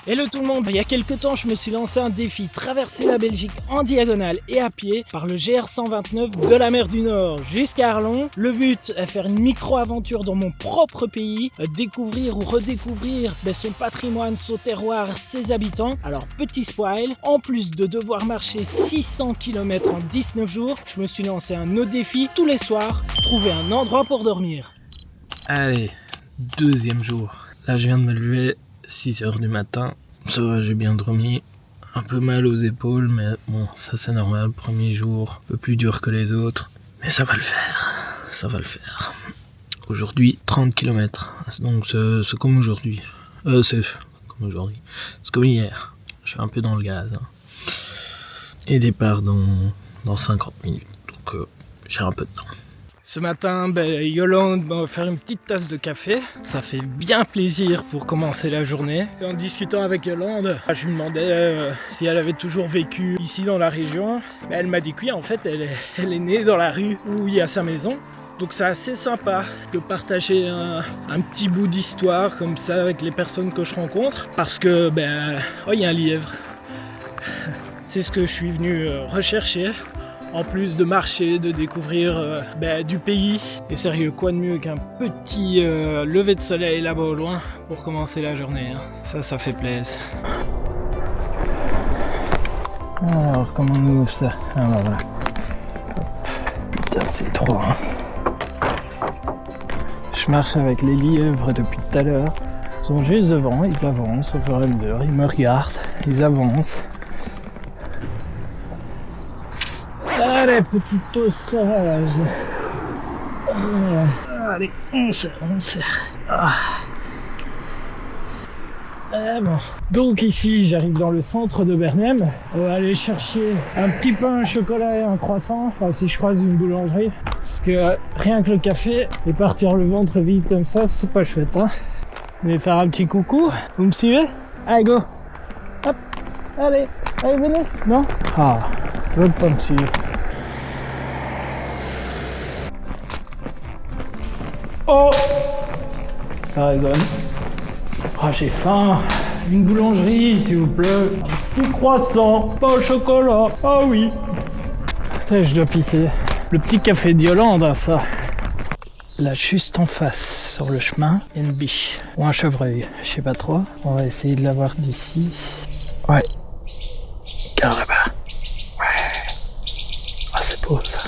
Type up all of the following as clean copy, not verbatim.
Hello tout le monde, il y a quelques temps je me suis lancé un défi, traverser la Belgique en diagonale et à pied par le GR129 de la mer du Nord jusqu'à Arlon. Le but est faire une micro-aventure dans mon propre pays, découvrir ou redécouvrir son patrimoine, son terroir, ses habitants. Alors petit spoil, en plus de devoir marcher 600 km en 19 jours, je me suis lancé un autre défi tous les soirs, trouver un endroit pour dormir. Allez, deuxième jour. Là je viens de me lever 6h du matin, ça va, j'ai bien dormi, un peu mal aux épaules, mais bon, ça c'est normal, premier jour, un peu plus dur que les autres, mais ça va le faire. Aujourd'hui, 30 km, donc c'est comme aujourd'hui, c'est comme hier, je suis un peu dans le gaz, hein. Et départ dans 50 minutes, donc j'ai un peu de temps. Ce matin, Yolande m'a offert une petite tasse de café. Ça fait bien plaisir pour commencer la journée. En discutant avec Yolande, je lui demandais si elle avait toujours vécu ici dans la région. Elle m'a dit que oui, en fait, elle est née dans la rue où il y a sa maison. Donc c'est assez sympa de partager un petit bout d'histoire comme ça avec les personnes que je rencontre. Parce que, il y a un lièvre. C'est ce que je suis venu rechercher. En plus de marcher, de découvrir du pays. Et sérieux, quoi de mieux qu'un petit lever de soleil là-bas au loin pour commencer la journée, hein. Ça fait plaisir. Alors, comment on ouvre ça? Ah bah voilà. Putain, c'est trop, hein. Je marche avec les lièvres depuis tout à l'heure. Ils sont juste devant, ils avancent au fur et à mesure. Ils me regardent, ils avancent. Allez, petit osage. Allez, on serre. Bon. Donc ici, j'arrive dans le centre de Bernheim. On va aller chercher un petit pain, un chocolat et un croissant. Enfin, si je croise une boulangerie. Parce que rien que le café et partir le ventre vide comme ça, c'est pas chouette, hein. Je vais faire un petit coucou. Vous me suivez? Allez, go. Hop. Allez, venez. Non? Je veux pas me suivre. Oh! Ça résonne. J'ai faim. Une boulangerie, s'il vous plaît. Un petit croissant, pas au chocolat. Ah oui. Je dois pisser. Le petit café de Yolande, ça. Là, juste en face, sur le chemin, il y a une biche. Ou un chevreuil, je sais pas trop. On va essayer de la voir d'ici. Ouais. Regarde là-bas. Ouais. C'est beau, ça.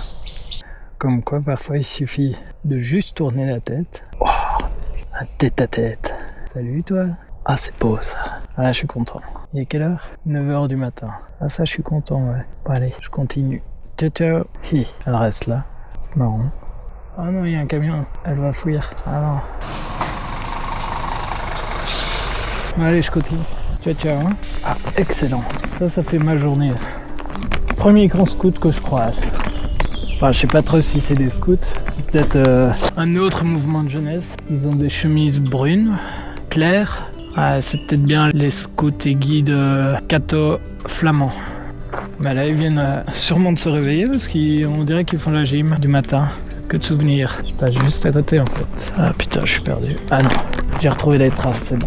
Comme quoi, parfois, il suffit de juste tourner la tête. Oh, un tête-à-tête. Salut, toi. C'est beau, ça. Je suis content. Il est quelle heure? 9h du matin. Ça, je suis content, ouais. Bon, allez, je continue. Ciao, ciao. Elle reste là. C'est marrant. Ah non, il y a un camion. Elle va fuir. Non. Bon, allez, je continue. Ciao, ciao. Hein. Excellent. Ça fait ma journée. Premier grand scout que je croise. Enfin, je sais pas trop si c'est des scouts, c'est peut-être un autre mouvement de jeunesse. Ils ont des chemises brunes, claires. C'est peut-être bien les scouts et guides catho flamands. Là, ils viennent sûrement de se réveiller parce qu'on dirait qu'ils font la gym du matin. Que de souvenirs. Je passe juste à côté en fait. Putain, je suis perdu. Non, j'ai retrouvé les traces, c'est bon.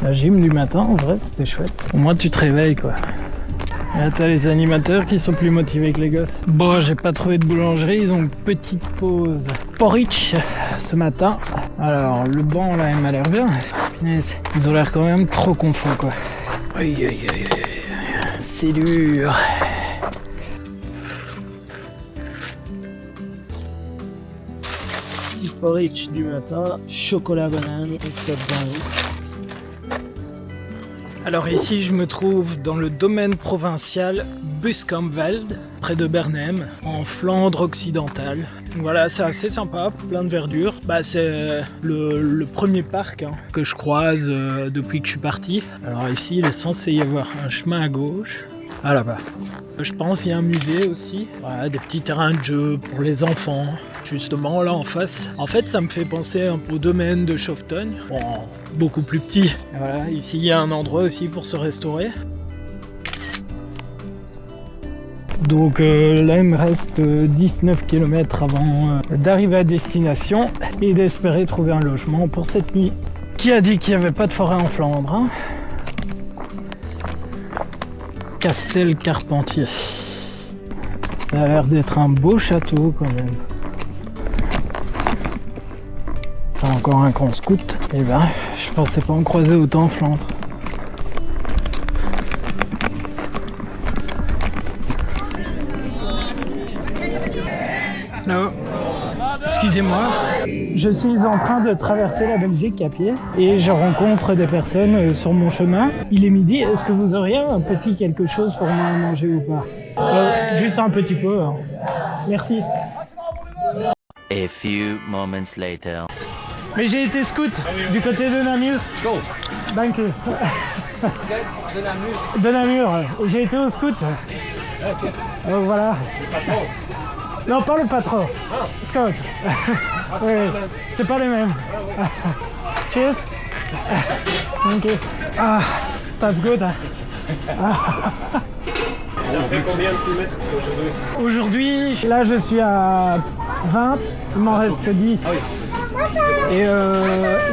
La gym du matin, en vrai, c'était chouette. Au moins, tu te réveilles, quoi. Et là, t'as les animateurs qui sont plus motivés que les gosses. Bon, j'ai pas trouvé de boulangerie, donc petite pause porridge ce matin. Alors, le banc là, il m'a l'air bien. Ils ont l'air quand même trop confus, quoi. Aïe. C'est dur. Petit porridge du matin, chocolat banane, avec ça dedans. Alors ici, je me trouve dans le domaine provincial Buskampveld, près de Bernheim, en Flandre occidentale. Voilà, c'est assez sympa, plein de verdure. C'est le premier parc que je croise depuis que je suis parti. Alors ici, il est censé y avoir un chemin à gauche. Là-bas. Je pense qu'il y a un musée aussi. Voilà, des petits terrains de jeu pour les enfants. Justement, là en face. En fait, ça me fait penser un peu au domaine de Chauvetonne. Bon, beaucoup plus petit. Et voilà, ici, il y a un endroit aussi pour se restaurer. Donc là, il me reste 19 km avant d'arriver à destination et d'espérer trouver un logement pour cette nuit. Qui a dit qu'il n'y avait pas de forêt en Flandre, hein? Castel Carpentier. Ça a l'air d'être un beau château quand même. C'est encore un camp scout. Et ben, je pensais pas en croiser autant en Flandre. Non. Excusez-moi, je suis en train de traverser la Belgique à pied et je rencontre des personnes sur mon chemin. Il est midi, est-ce que vous auriez un petit quelque chose pour moi à manger ou pas? Juste un petit peu. Hein. Merci. A few moments later. Mais j'ai été scout du côté de Namur. Danke. De Namur. J'ai été au scout. Voilà. Non, pas le patron. Scout. Oui, c'est pas les mêmes. Cheers. Ok. Ah, that's good. On fait combien de kilomètres aujourd'hui? Aujourd'hui, là je suis à 20, il m'en reste 10. Ah oui. Et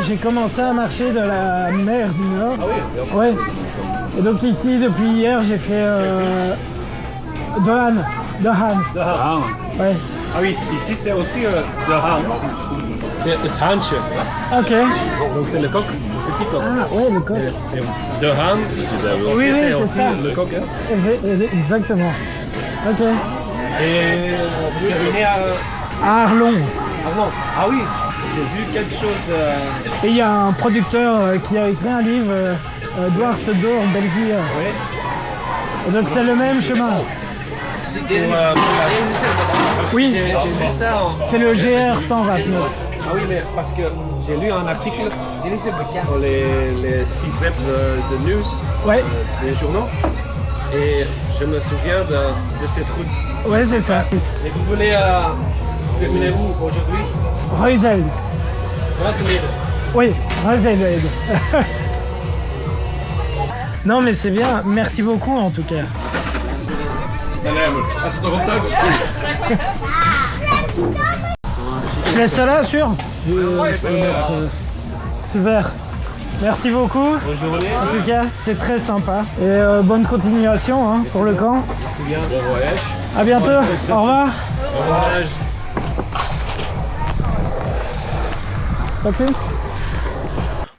j'ai commencé à marcher de la mer du Nord. Ah oui, c'est Ouais. Et donc ici, depuis hier, j'ai fait de Han. de Haan. Ouais. Ah oui, ici c'est aussi de Haan. C'est le haantje. Ok. Donc c'est le coq, le petit coq. Ah ouais, le coq. Et de Haan, Oui, c'est c'est aussi ça. le coq. Hein. Exactement. Ok. Et vous terminez à Arlon. Arlon. Ah oui, j'ai vu quelque chose. Et il y a un producteur qui a écrit un livre, Dwars door België. Oui. Et donc c'est le même chemin. Oui, J'ai lu ça en... c'est le GR 129. Ah oui, mais parce que j'ai lu un article sur les sites web de news, Ouais, des journaux, et je me souviens de cette route. ouais, c'est ça. Et vous voulez terminer où aujourd'hui? Reusel. Brasserie. Oui, Reusel. Non, mais c'est bien. Merci beaucoup en tout cas. Als het nog op touwtjes Je laisse ça là, sûr? Super. Merci beaucoup. Bonne journée. En tout cas, c'est très sympa. Et bonne continuation hein, pour le camp. Bien, bon voyage. À bientôt. Au revoir. Bon voyage. Merci.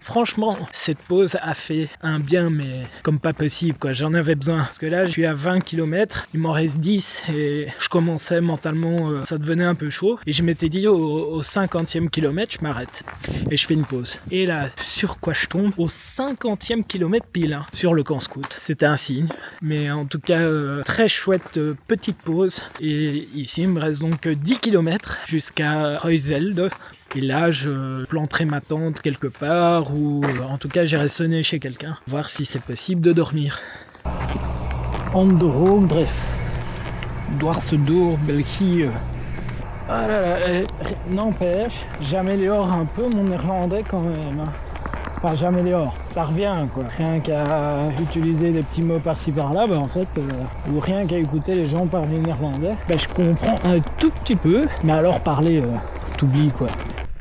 Franchement, cette pause a fait un bien, mais comme pas possible, quoi. J'en avais besoin. Parce que là, je suis à 20 km, il m'en reste 10 et je commençais mentalement, ça devenait un peu chaud. Et je m'étais dit, au 50e kilomètre, je m'arrête et je fais une pause. Et là, sur quoi je tombe? Au 50e kilomètre pile, hein, sur le camp scout. C'était un signe. Mais en tout cas, très chouette petite pause. Et ici, il me reste donc 10 km jusqu'à Reuselde. Et là, je planterai ma tente quelque part ou en tout cas, j'irai sonner chez quelqu'un, voir si c'est possible de dormir. Androogdref. Dwarsdoor, België. Ah là là, n'empêche, j'améliore un peu mon néerlandais quand même. Enfin, j'améliore, ça revient quoi. Rien qu'à utiliser des petits mots par-ci par-là, bah en fait, ou rien qu'à écouter les gens parler néerlandais, bah je comprends un tout petit peu, mais alors parler, t'oublies quoi.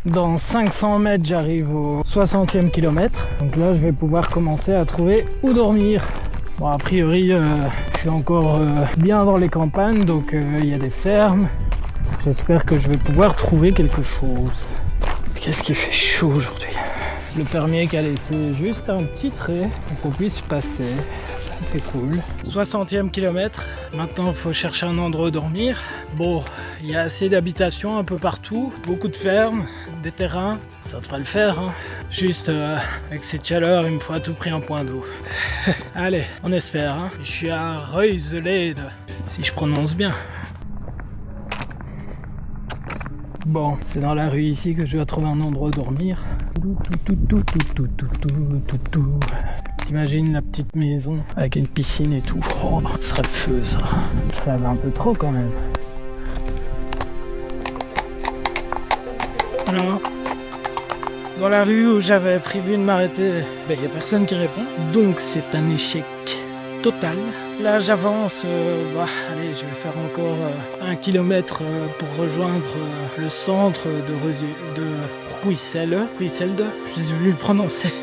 Dans 500 mètres, j'arrive au 60e kilomètre. Donc là, je vais pouvoir commencer à trouver où dormir. Bon, a priori, je suis encore bien dans les campagnes, donc il y a des fermes. J'espère que je vais pouvoir trouver quelque chose. Qu'est-ce qui fait chaud aujourd'hui? Le fermier qui a laissé juste un petit trait pour qu'on puisse passer. Ça, c'est cool. 60e kilomètre. Maintenant, il faut chercher un endroit où dormir. Bon, il y a assez d'habitations un peu partout. Beaucoup de fermes, des terrains. Ça devrait le faire. Hein. Juste, avec cette chaleur, il me faut à tout prix un point d'eau. Allez, on espère. Hein. Je suis à Reuselde, si je prononce bien. Bon, c'est dans la rue ici que je dois trouver un endroit où dormir. T'imagines la petite maison avec une piscine et tout. Oh, ce serait le feu ça. Ça va un peu trop quand même. Alors, dans la rue où j'avais prévu de m'arrêter, il n'y a personne qui répond. Donc c'est un échec total. Là j'avance, allez, je vais faire encore 1 kilomètre pour rejoindre le centre de Ruisselde. Je sais plus le prononcer.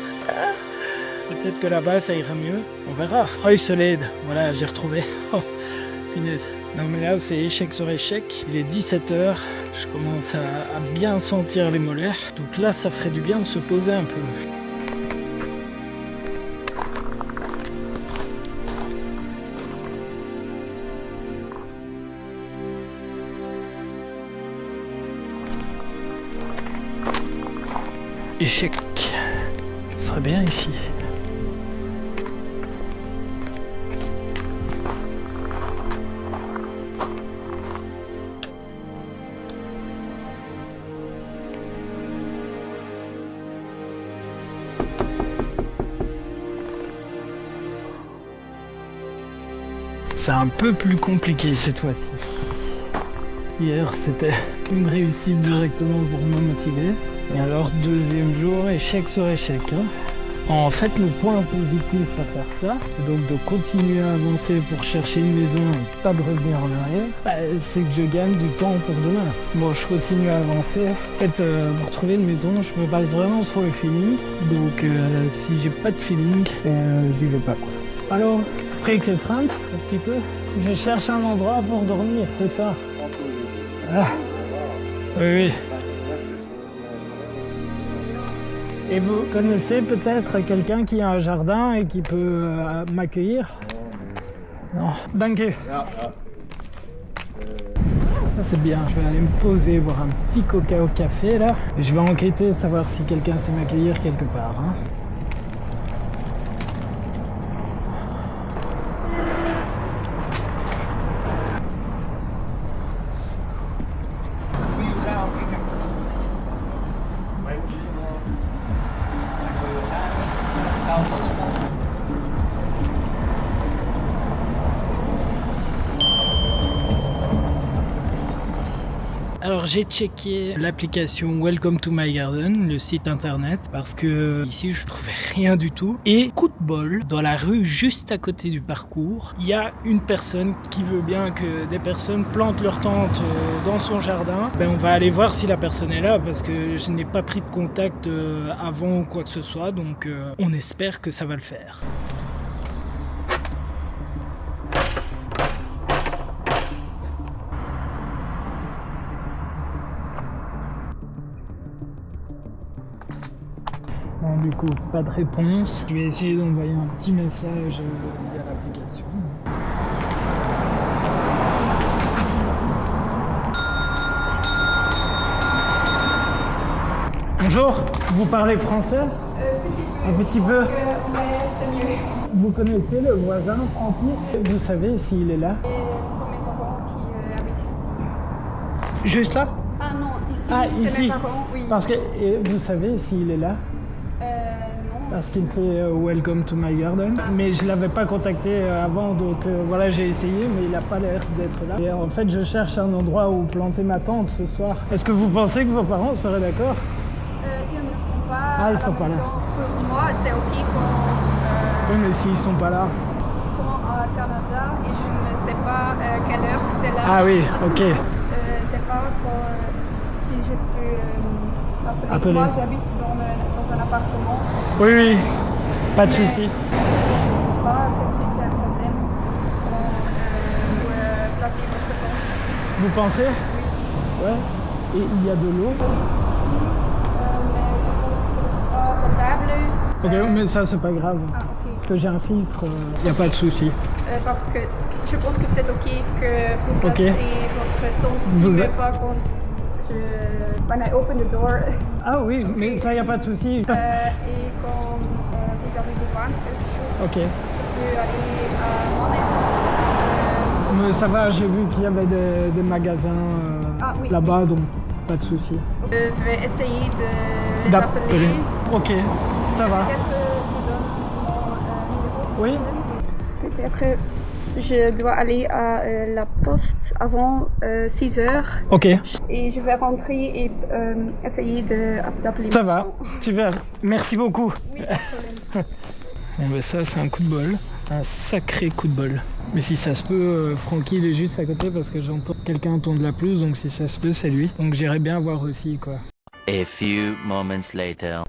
Le peut-être que là-bas ça ira mieux. On verra. Oh, Solide, voilà, j'ai retrouvé. Oh, punaise. Non mais là c'est échec sur échec. Il est 17h. Je commence à bien sentir les molaires. Donc là ça ferait du bien de se poser un peu. Échec. Ce serait bien ici. C'est un peu plus compliqué cette fois-ci. Hier c'était une réussite directement pour me motiver. Et alors deuxième jour, échec sur échec. Hein. En fait le point positif à faire ça, c'est donc de continuer à avancer pour chercher une maison et pas de revenir en arrière, c'est que je gagne du temps pour demain. Bon, je continue à avancer. En fait pour trouver une maison, je me base vraiment sur le feeling. Donc si j'ai pas de feeling, j'y vais pas quoi. Alors, c'est prêt que crainte un petit peu. Je cherche un endroit pour dormir, c'est ça. Ah. Oui, oui. Et vous connaissez peut-être quelqu'un qui a un jardin et qui peut m'accueillir? Non. Danke. Ça c'est bien, je vais aller me poser, boire un petit coca au café là. Et je vais enquêter, savoir si quelqu'un sait m'accueillir quelque part. Hein. Alors j'ai checké l'application Welcome to My Garden, le site internet, parce que ici je trouvais rien du tout. Et coup de bol, dans la rue juste à côté du parcours, il y a une personne qui veut bien que des personnes plantent leur tente dans son jardin. Ben on va aller voir si la personne est là, parce que je n'ai pas pris de contact avant ou quoi que ce soit, donc on espère que ça va le faire. Bon, du coup, pas de réponse. Je vais essayer d'envoyer un petit message via l'application. Bonjour, vous parlez français? Un petit peu. C'est mieux. Vous connaissez le voisin, Francky? Vous savez s'il est là? Ce sont mes parents qui habitent ici. Juste là? Ah non, ici, Ah, c'est ici. mes parents, oui. Parce que vous savez s'il est là? Non. Parce qu'il fait Welcome to My Garden. Mais je l'avais pas contacté avant, donc voilà, j'ai essayé, mais il n'a pas l'air d'être là. Et en fait, je cherche un endroit où planter ma tente ce soir. Est-ce que vous pensez que vos parents seraient d'accord? Ils ne sont pas. Ah, ils à la sont pas là. maison. Pour moi, c'est ok quand Oui, mais s'ils sont pas là. ils sont au Canada et je ne sais pas quelle heure c'est là. Ah oui, ok. C'est pas quand, si je peux appeler. Moi, j'habite dans un appartement. Oui, oui, pas de Mais souci. je ne pense pas que c'est un problème quand vous placez votre tente ici. Vous pensez? Oui. Ouais. Et il y a de l'eau? Mais je pense que c'est pas potable. Ok, mais ça c'est pas grave. Ah, ok. Parce que j'ai un filtre, il n'y a pas de souci. Parce que je pense que c'est ok que vous placez votre tente ici, Vous mais êtes- pas quand when I open the door Ah oui, mais ça il n'y a pas de souci. et quand vous avez besoin de quelque chose. Ok. Je peux aller à mon maison. Mais ça va, j'ai vu qu'il y avait des magasins Ah, oui. là-bas, donc pas de souci. Je vais essayer de les D'appeler. appeler. Ok, ça va. Peut-être je vous donne mon numéro. Oui. Peut-être je dois aller à la poste avant 6 heures. Ok, Et je vais rentrer et essayer d'appeler. ça va. Super, merci beaucoup. Oui, pas de problème. Bon ben ça c'est un coup de bol, un sacré coup de bol. Mais si ça se peut, Francky il est juste à côté parce que j'entends quelqu'un tondre la pelouse, donc si ça se peut c'est lui. Donc j'irai bien voir aussi quoi. A few moments later.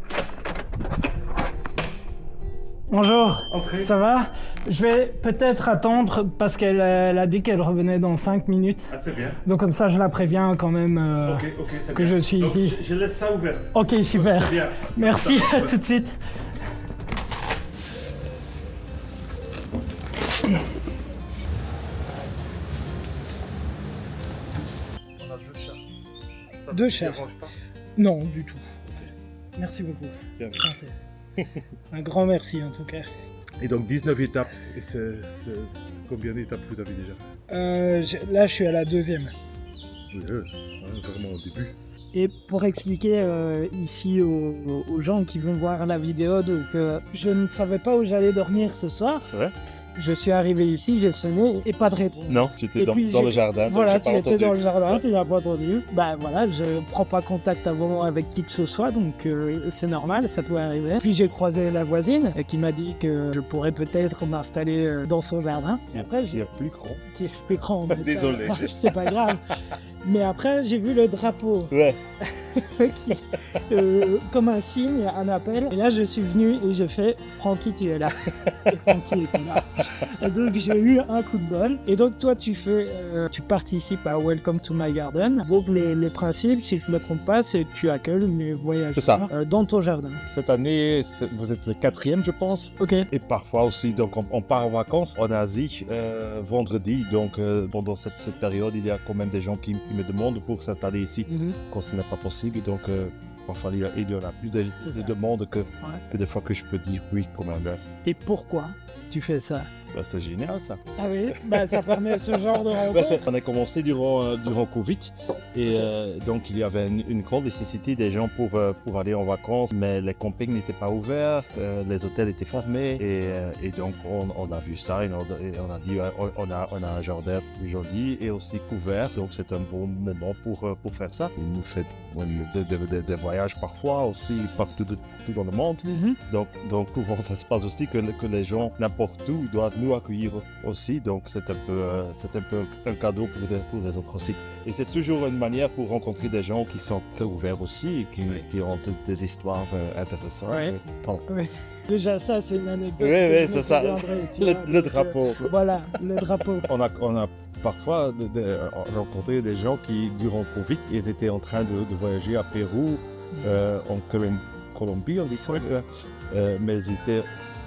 Bonjour, Entrez. ça va? Je vais peut-être attendre parce qu'elle a dit qu'elle revenait dans 5 minutes. Ah, c'est bien. Donc comme ça, je la préviens quand même Ok, c'est que bien. je suis Donc, ici. Je laisse ça ouvert. Ok, super. C'est bien. Merci, Ça, à tout de suite. On a 2 chats. Ça Deux te chats. dérange pas? Non, du tout. Merci beaucoup. Bien. Santé. Un grand merci en tout cas. Et donc 19 étapes, et combien d'étapes vous avez déjà? Là, je suis à la 2e. Vraiment au début. Et pour expliquer ici aux gens qui vont voir la vidéo, donc je ne savais pas où j'allais dormir ce soir. Ouais. Je suis arrivé ici, j'ai sonné et pas de réponse. Non, tu étais Et dans, puis, dans le jardin. donc Voilà, j'ai tu pas étais entendu. dans le jardin, tu n'as pas entendu. Bah voilà, je prends pas contact avant avec qui que ce soit, donc c'est normal, ça peut arriver. Puis j'ai croisé la voisine qui m'a dit que je pourrais peut-être m'installer dans son jardin. Et après, Il y a plus grand. qui est plus grand. mais ça, Désolé. c'est pas grave. Mais après, j'ai vu le drapeau Ouais. qui, comme un signe, un appel. Et là, je suis venu et j'ai fait Francky, tu es là. Et Francky était là. Et donc, j'ai eu un coup de bol. Et donc, toi, tu participes à Welcome to My Garden. Donc, les principes, si je ne me trompe pas, c'est que tu accueilles les voyageurs C'est ça. dans ton jardin. Cette année, vous êtes le 4e, je pense. Ok. Et parfois aussi, donc on part en vacances en Asie vendredi. Donc pendant cette période, il y a quand même des gens qui me demandent pour s'installer ici quand ce n'est pas possible. Donc parfois, il y en a plus de demandes que des fois que je peux dire oui quand même. Et pourquoi tu fais ça? Bah, c'est génial ça. Ah oui, bah, ça permet ce genre de rencontre. On a commencé durant Covid et donc il y avait une grande nécessité des gens pour aller en vacances, mais les campings n'étaient pas ouverts, les hôtels étaient fermés et donc on a vu ça et on a dit on a un jardin plus joli et aussi couvert, donc c'est un bon moment pour faire ça. Il nous fait des voyages parfois aussi partout dans le monde, donc souvent ça se passe aussi que les gens n'importe où doivent nous accueillir aussi, donc c'est un peu un cadeau pour les autres aussi. Et c'est toujours une manière pour rencontrer des gens qui sont très ouverts aussi et qui ont des histoires intéressantes. Ouais. Oui. Déjà ça, c'est une anecdote. Oui, c'est ça. Le drapeau. Voilà, le drapeau. On a parfois rencontré des gens qui, durant le Covid, ils étaient en train de voyager à Pérou, en Colombie, on dit ça, mais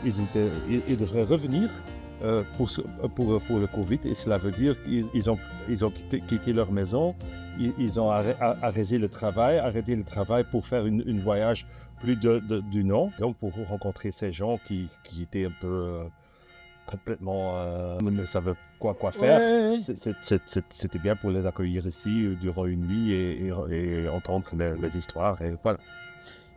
ils devraient revenir pour le Covid, et cela veut dire qu'ils ont quitté leur maison, ils ont arrêté le travail pour faire une voyage plus d'une an, donc pour rencontrer ces gens qui étaient un peu complètement ne savaient quoi faire. Ouais. C'était bien pour les accueillir ici durant une nuit et entendre les histoires, et voilà.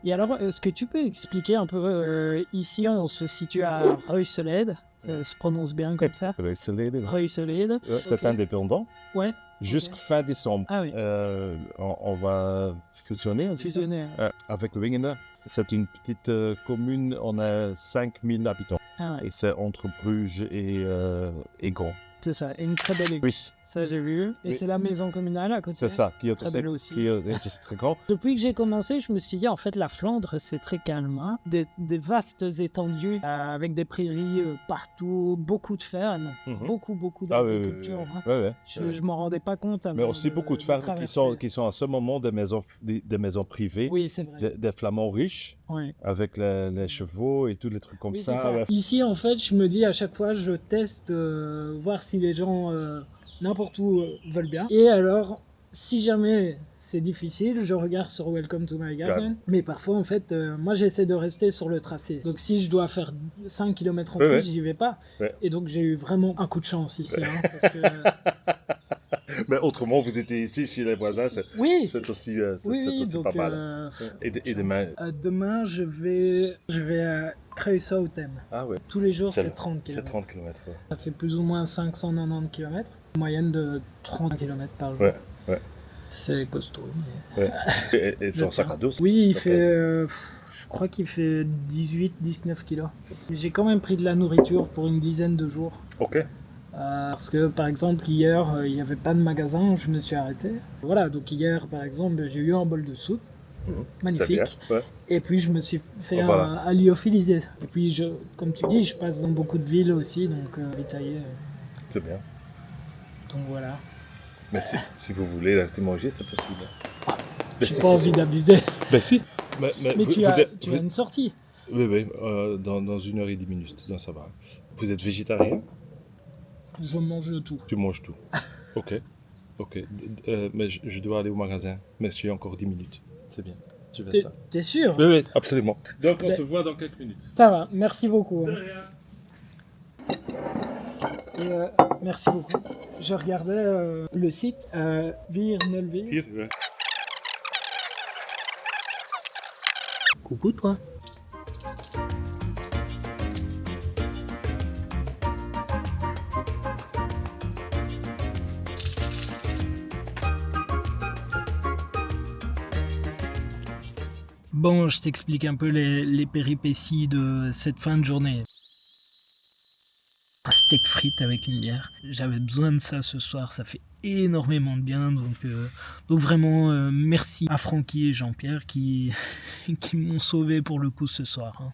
Et alors, est-ce que tu peux expliquer un peu, ici on se situe à Ruiselede, ça se prononce bien comme ça? Ruiselede. C'est indépendant. Ouais. Jusqu'à fin décembre. Ah oui. On va fusionner avec Wingene. C'est une petite commune, on a 5000 habitants. Ah ouais. Et c'est entre Bruges et Gand. C'est ça, et une très belle église. Oui, Ça, j'ai vu. Et Oui. c'est la maison communale à côté. c'est ça. Qui est Très belle aussi. qui est très grand. Depuis que j'ai commencé, je me suis dit, en fait, la Flandre, c'est très calme. Hein. Des vastes étendues avec des prairies partout, beaucoup de fermes, beaucoup Ah oui, d'agriculture. Hein. ouais. Je m'en rendais pas compte. Mais avant aussi beaucoup de fermes traverser. qui sont à ce moment des maisons privées, Oui, c'est vrai. des flamands riches, Ouais. avec les chevaux et tous les trucs comme Oui, ça. c'est Ouais. Ici, en fait, je me dis à chaque fois, je teste, voir si les gens n'importe où veulent bien. Et alors, si jamais c'est difficile, je regarde sur Welcome to My Garden. Mais parfois, en fait, moi, j'essaie de rester sur le tracé. Donc, si je dois faire 5 km en plus, j'y vais pas. Ouais. Et donc, j'ai eu vraiment un coup de chance ici. Hein, parce que, Mais autrement, vous étiez ici chez les voisins, oui, c'est aussi, oui, aussi donc, pas mal. Et demain. Demain, je vais à Kruishoutem. Ah ouais. Tous les jours, c'est C'est 30 km. C'est 30 km. Ouais. Ça fait plus ou moins 590 km. Moyenne de 30 km par jour. Ouais. C'est costaud. Mais... Et ton sac à dos? Oui, il ça fait... pèse. je crois qu'il fait 18-19 kilos. J'ai quand même pris de la nourriture pour une dizaine de jours. Ok. Parce que, par exemple, hier, il n'y avait pas de magasin, je me suis arrêté. Voilà, donc hier, par exemple, j'ai eu un bol de soupe. magnifique. C'est bien, ouais. Et puis je me suis fait Voilà. à lyophilisé. Et puis, comme tu dis, je passe dans beaucoup de villes aussi, donc Vitaillé. C'est bien. Donc voilà. Mais si vous voulez rester manger, c'est possible. Mais J'ai pas envie d'abuser. Ben si. Mais Mais tu as une sortie. Oui, dans 1h10 minutes, donc ça va. Vous êtes végétarien? Je mange de tout. Tu manges tout. Ok. Mais je dois aller au magasin. Mais j'ai encore 10 minutes. C'est bien. Je fais ça. T'es sûr? Oui, absolument. Donc on Ben- se voit dans quelques minutes. Ça va, merci beaucoup. Et merci beaucoup. Je regardais le site Virnelville. Hier, ouais. Coucou toi. Bon, je t'explique un peu les péripéties de cette fin de journée. Un steak frites avec une bière. J'avais besoin de ça ce soir, ça fait énormément de bien. Donc vraiment, merci à Francky et Jean-Pierre qui m'ont sauvé pour le coup ce soir. Hein.